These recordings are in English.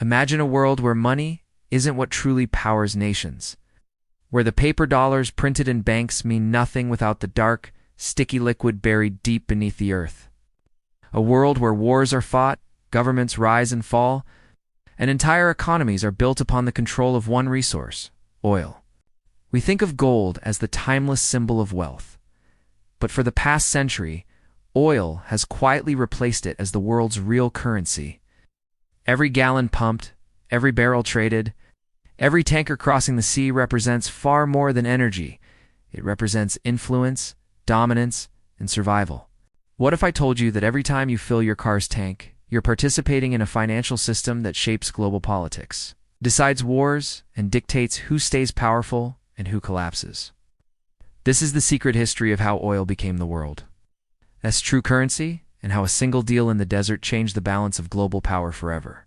Imagine a world where money isn't what truly powers nations, where the paper dollars printed in banks mean nothing without the dark, sticky liquid buried deep beneath the earth. A world where wars are fought, governments rise and fall, and entire economies are built upon the control of one resource, oil. We think of gold as the timeless symbol of wealth, but for the past century, oil has quietly replaced it as the world's real currency. Every gallon pumped, every barrel traded, every tanker crossing the sea represents far more than energy. It represents influence, dominance, and survival. What if I told you that every time you fill your car's tank, you're participating in a financial system that shapes global politics, decides wars, and dictates who stays powerful and who collapses? This is the secret history of how oil became the world as true currency, and how a single deal in the desert changed the balance of global power forever.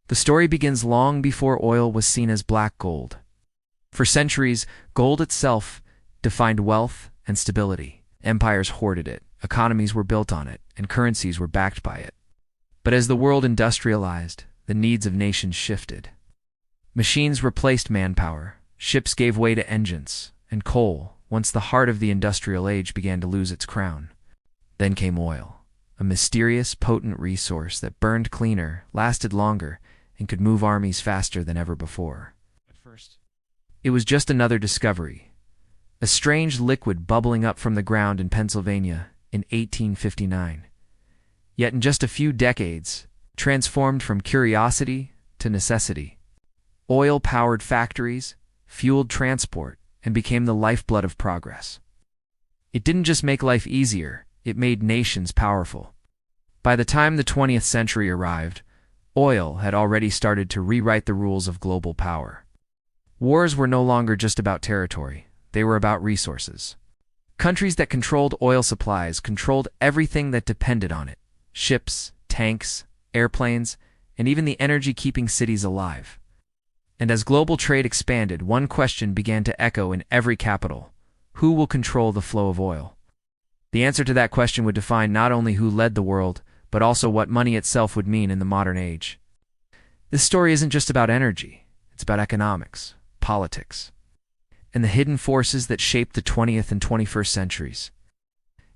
The story begins long before oil was seen as black gold. For centuries, gold itself defined wealth and stability. Empires hoarded it, economies were built on it, and currencies were backed by it. But as the world industrialized, the needs of nations shifted. Machines replaced manpower, ships gave way to engines, and coal, once the heart of the industrial age, began to lose its crown. Then came oil, a mysterious, potent resource that burned cleaner, lasted longer, and could move armies faster than ever before. At first, it was just another discovery, a strange liquid bubbling up from the ground in Pennsylvania in 1859. Yet in just a few decades, transformed from curiosity to necessity. Oil powered factories, fueled transport, and became the lifeblood of progress. It didn't just make life easier, it made nations powerful. By the time the 20th century arrived, oil had already started to rewrite the rules of global power. Wars were no longer just about territory, they were about resources. Countries that controlled oil supplies controlled everything that depended on it: ships, tanks, airplanes, and even the energy keeping cities alive. And as global trade expanded, one question began to echo in every capital: who will control the flow of oil? The answer to that question would define not only who led the world, but also what money itself would mean in the modern age. This story isn't just about energy, it's about economics, politics, and the hidden forces that shaped the 20th and 21st centuries.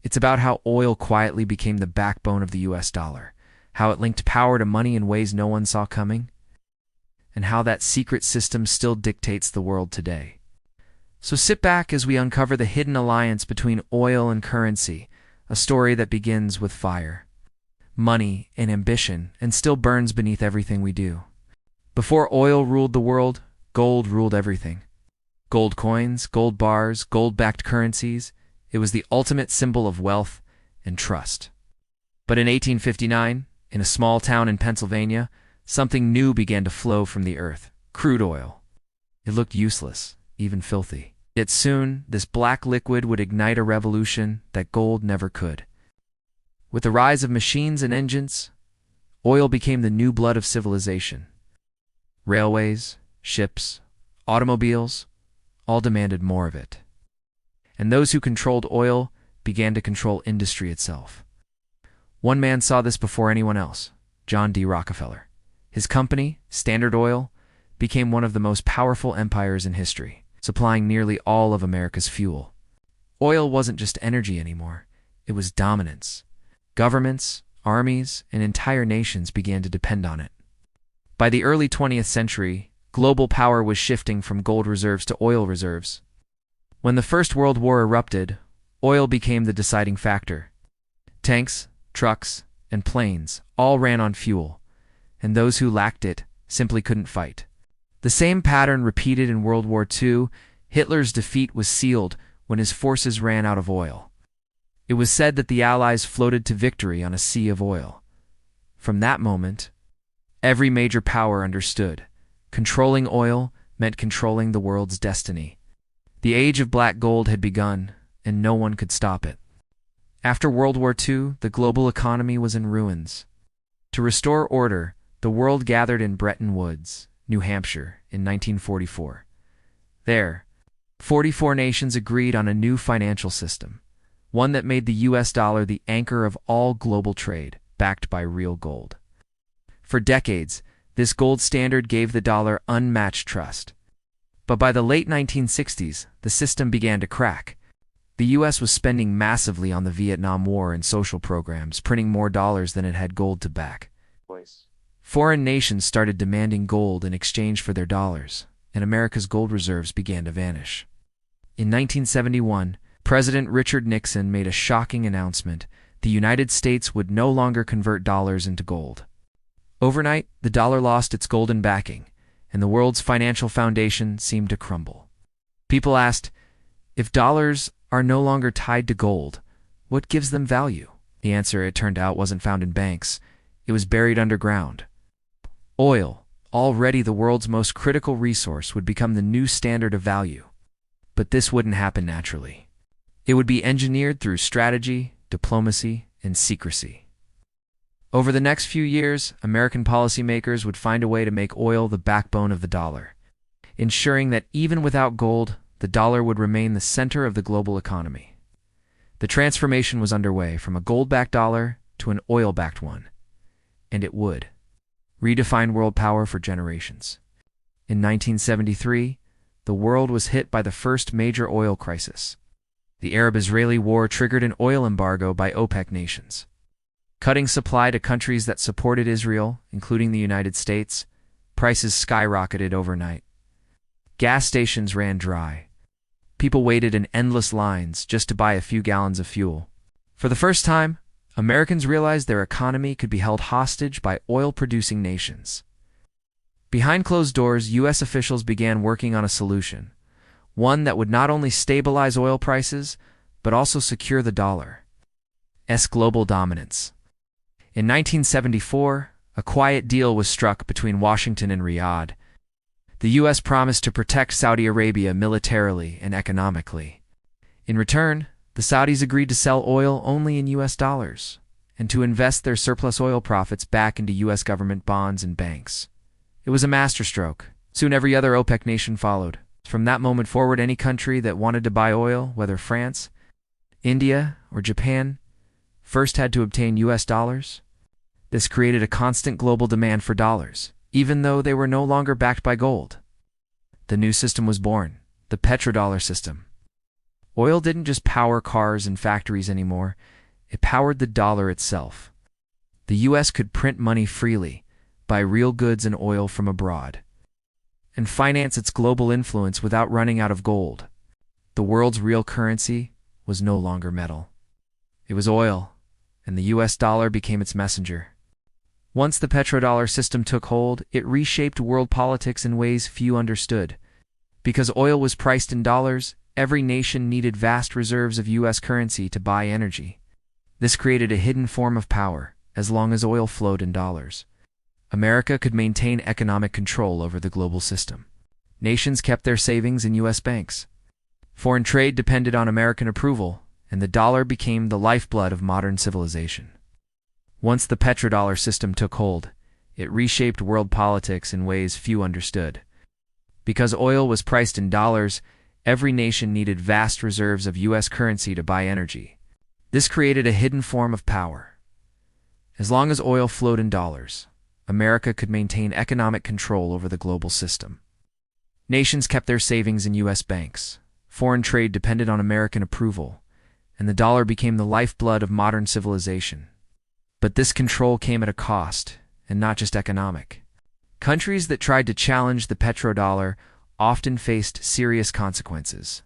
It's about how oil quietly became the backbone of the US dollar, how it linked power to money in ways no one saw coming, and how that secret system still dictates the world today. So sit back as we uncover the hidden alliance between oil and currency, a story that begins with fire, money, and ambition, and still burns beneath everything we do. Before oil ruled the world, gold ruled everything. Gold coins, gold bars, gold-backed currencies, it was the ultimate symbol of wealth and trust. But in 1859, in a small town in Pennsylvania, something new began to flow from the earth: crude oil. It looked useless, even filthy. Yet soon, this black liquid would ignite a revolution that gold never could. With the rise of machines and engines, oil became the new blood of civilization. Railways, ships, automobiles, all demanded more of it. And those who controlled oil began to control industry itself. One man saw this before anyone else: John D. Rockefeller. His company, Standard Oil, became one of the most powerful empires in history, supplying nearly all of America's fuel. Oil wasn't just energy anymore, it was dominance. Governments, armies, and entire nations began to depend on it. By the early 20th century, global power was shifting from gold reserves to oil reserves. When the First World War erupted, oil became the deciding factor. Tanks, trucks, and planes all ran on fuel, and those who lacked it simply couldn't fight. The same pattern repeated in World War II. Hitler's defeat was sealed when his forces ran out of oil. It was said that the Allies floated to victory on a sea of oil. From that moment, every major power understood: controlling oil meant controlling the world's destiny. The age of black gold had begun, and no one could stop it. After World War II, the global economy was in ruins. To restore order, the world gathered in Bretton Woods, New Hampshire, in 1944. There, 44 nations agreed on a new financial system, one that made the US dollar the anchor of all global trade, backed by real gold. For decades, This gold standard gave the dollar unmatched trust. But by the late 1960s, the system began to crack. The U.S. was spending massively on the Vietnam War and social programs, printing more dollars than it had gold to back. Foreign nations started demanding gold in exchange for their dollars, and America's gold reserves began to vanish. In 1971, President Richard Nixon made a shocking announcement: the United States would no longer convert dollars into gold. Overnight, the dollar lost its golden backing, and the world's financial foundation seemed to crumble. People asked, if dollars are no longer tied to gold, what gives them value? The answer, it turned out, wasn't found in banks. It was buried underground. Oil, already the world's most critical resource, would become the new standard of value. But this wouldn't happen naturally. It would be engineered through strategy, diplomacy, and secrecy. Over the next few years, American policymakers would find a way to make oil the backbone of the dollar, ensuring that even without gold, the dollar would remain the center of the global economy. The transformation was underway from a gold-backed dollar to an oil-backed one, and it would redefine world power for generations. In 1973, the world was hit by the first major oil crisis. The Arab-Israeli war triggered an oil embargo by OPEC nations, cutting supply to countries that supported Israel, including the United States. Prices skyrocketed overnight. Gas stations ran dry. People waited in endless lines just to buy a few gallons of fuel. For the first time, Americans realized their economy could be held hostage by oil-producing nations. Behind closed doors, U.S. officials began working on a solution, one that would not only stabilize oil prices, but also secure the dollar's global dominance. In 1974, a quiet deal was struck between Washington and Riyadh. The U.S. promised to protect Saudi Arabia militarily and economically. In return, the Saudis agreed to sell oil only in U.S. dollars and to invest their surplus oil profits back into U.S. government bonds and banks. It was a masterstroke. Soon every other OPEC nation followed. From that moment forward, any country that wanted to buy oil, whether France, India, or Japan, first had to obtain U.S. dollars. This created a constant global demand for dollars, even though they were no longer backed by gold. The new system was born, the petrodollar system. Oil didn't just power cars and factories anymore, it powered the dollar itself. The U.S. could print money freely, buy real goods and oil from abroad, and finance its global influence without running out of gold. The world's real currency was no longer metal. It was oil, and the U.S. dollar became its messenger. Once the petrodollar system took hold, it reshaped world politics in ways few understood. Because oil was priced in dollars, every nation needed vast reserves of U.S. currency to buy energy. This created a hidden form of power, as long as oil flowed in dollars. America could maintain economic control over the global system. Nations kept their savings in U.S. banks. Foreign trade depended on American approval, and the dollar became the lifeblood of modern civilization. Once the petrodollar system took hold, it reshaped world politics in ways few understood. Because oil was priced in dollars, every nation needed vast reserves of U.S. currency to buy energy. This created a hidden form of power. As long as oil flowed in dollars, America could maintain economic control over the global system. Nations kept their savings in U.S. banks. Foreign trade depended on American approval, and the dollar became the lifeblood of modern civilization. But this control came at a cost, and not just economic. Countries that tried to challenge the petrodollar often faced serious consequences.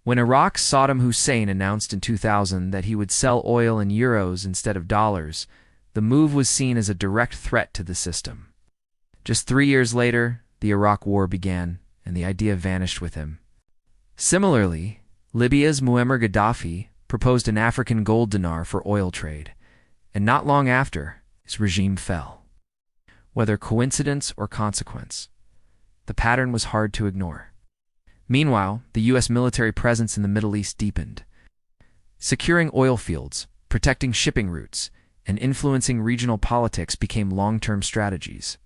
When Iraq's Saddam Hussein announced in 2000 that he would sell oil in euros instead of dollars, the move was seen as a direct threat to the system. Just 3 years later, the Iraq War began, and the idea vanished with him. Similarly, Libya's Muammar Gaddafi proposed an African gold dinar for oil trade, and not long after, his regime fell. Whether coincidence or consequence, the pattern was hard to ignore. Meanwhile, the U.S. military presence in the Middle East deepened. Securing oil fields, protecting shipping routes, and influencing regional politics became long-term strategies.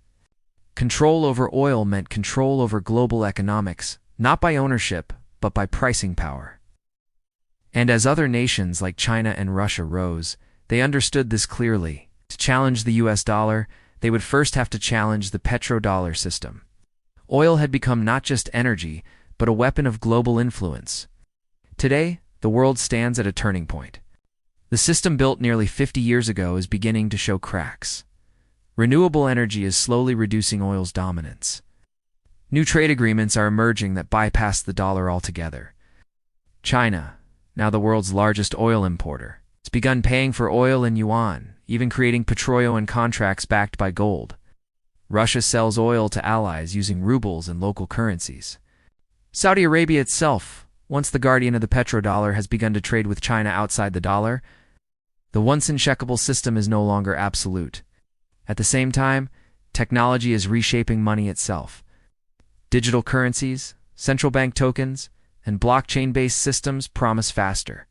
Control over oil meant control over global economics, not by ownership, but by pricing power. And as other nations like China and Russia rose, they understood this clearly. To challenge the U.S. dollar, they would first have to challenge the petrodollar system. Oil had become not just energy, but a weapon of global influence. Today, the world stands at a turning point. The system built nearly 50 years ago is beginning to show cracks. Renewable energy is slowly reducing oil's dominance. New trade agreements are emerging that bypass the dollar altogether. China, now the world's largest oil importer, has begun paying for oil in yuan, even creating petroleum contracts backed by gold. Russia sells oil to allies using rubles and local currencies. Saudi Arabia itself, once the guardian of the petrodollar, has begun to trade with China outside the dollar. The once uncheckable system is no longer absolute. At the same time, technology is reshaping money itself. Digital currencies, central bank tokens, and blockchain-based systems promise faster,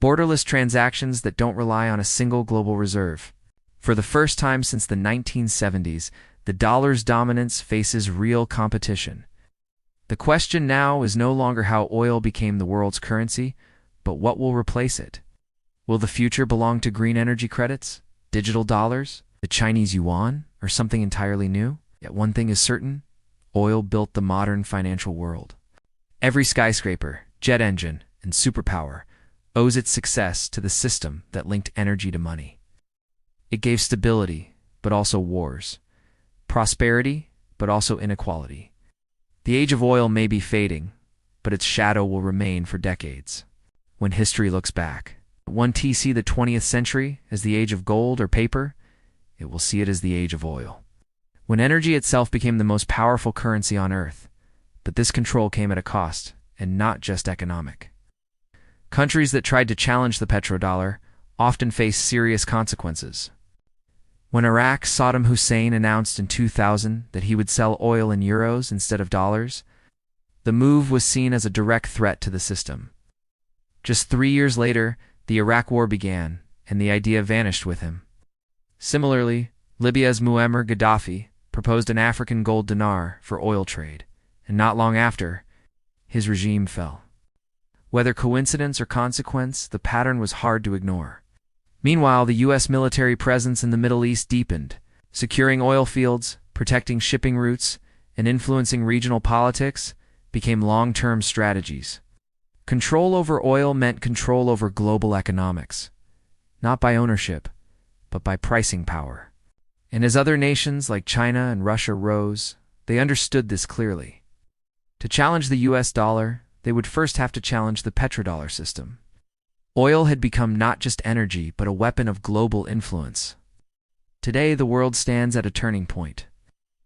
borderless transactions that don't rely on a single global reserve. For the first time since the 1970s, the dollar's dominance faces real competition. The question now is no longer how oil became the world's currency, but what will replace it. Will the future belong to green energy credits, digital dollars, the Chinese yuan, or something entirely new? Yet one thing is certain: oil built the modern financial world. Every skyscraper, jet engine, and superpower owes its success to the system that linked energy to money. It gave stability, but also wars. Prosperity, but also inequality. The age of oil may be fading, but its shadow will remain for decades. When history looks back, one TC the 20th century as the age of gold or paper, it will see it as the age of oil. When energy itself became the most powerful currency on Earth, but this control came at a cost, and not just economic. Countries that tried to challenge the petrodollar often faced serious consequences. When Iraq's Saddam Hussein announced in 2000 that he would sell oil in euros instead of dollars, the move was seen as a direct threat to the system. Just 3 years later, the Iraq War began, and the idea vanished with him. Similarly, Libya's Muammar Gaddafi proposed an African gold dinar for oil trade, and not long after, his regime fell. Whether coincidence or consequence, the pattern was hard to ignore. Meanwhile, the U.S. military presence in the Middle East deepened, securing oil fields, protecting shipping routes, and influencing regional politics became long-term strategies. Control over oil meant control over global economics, not by ownership, but by pricing power. And as other nations like China and Russia rose, they understood this clearly. To challenge the US dollar, they would first have to challenge the petrodollar system. Oil had become not just energy, but a weapon of global influence. Today, the world stands at a turning point.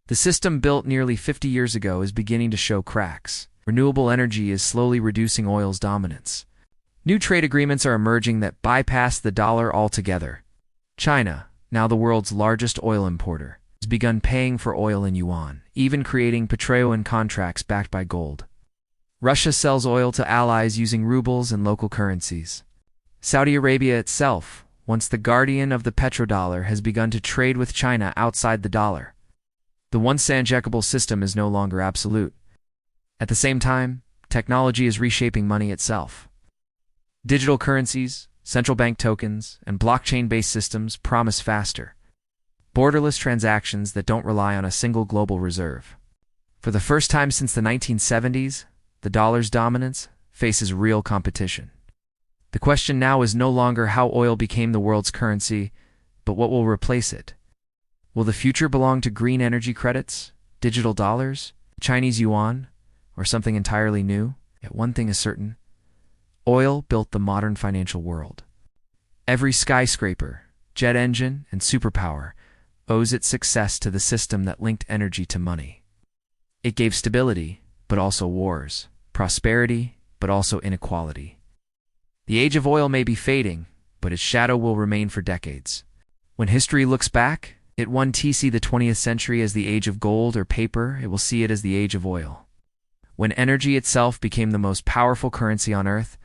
The system built nearly 50 years ago is beginning to show cracks. Renewable energy is slowly reducing oil's dominance. New trade agreements are emerging that bypass the dollar altogether. China, now the world's largest oil importer, has begun paying for oil in yuan, even creating petroleum contracts backed by gold. Russia sells oil to allies using rubles and local currencies. Saudi Arabia itself, once the guardian of the petrodollar, has begun to trade with China outside the dollar. The once uncheckable system is no longer absolute. At the same time, technology is reshaping money itself. Digital currencies, central bank tokens, and blockchain-based systems promise faster, borderless transactions that don't rely on a single global reserve. For the first time since the 1970s, the dollar's dominance faces real competition. The question now is no longer how oil became the world's currency, but what will replace it. Will the future belong to green energy credits, digital dollars, Chinese yuan, or something entirely new? Yet one thing is certain: oil built the modern financial world. Every skyscraper, jet engine, and superpower owes its success to the system that linked energy to money. It gave stability, but also wars, prosperity, but also inequality. The age of oil may be fading, but its shadow will remain for decades. When history looks back, it won't see the 20th century as the age of gold or paper, it will see it as the age of oil. When energy itself became the most powerful currency on Earth,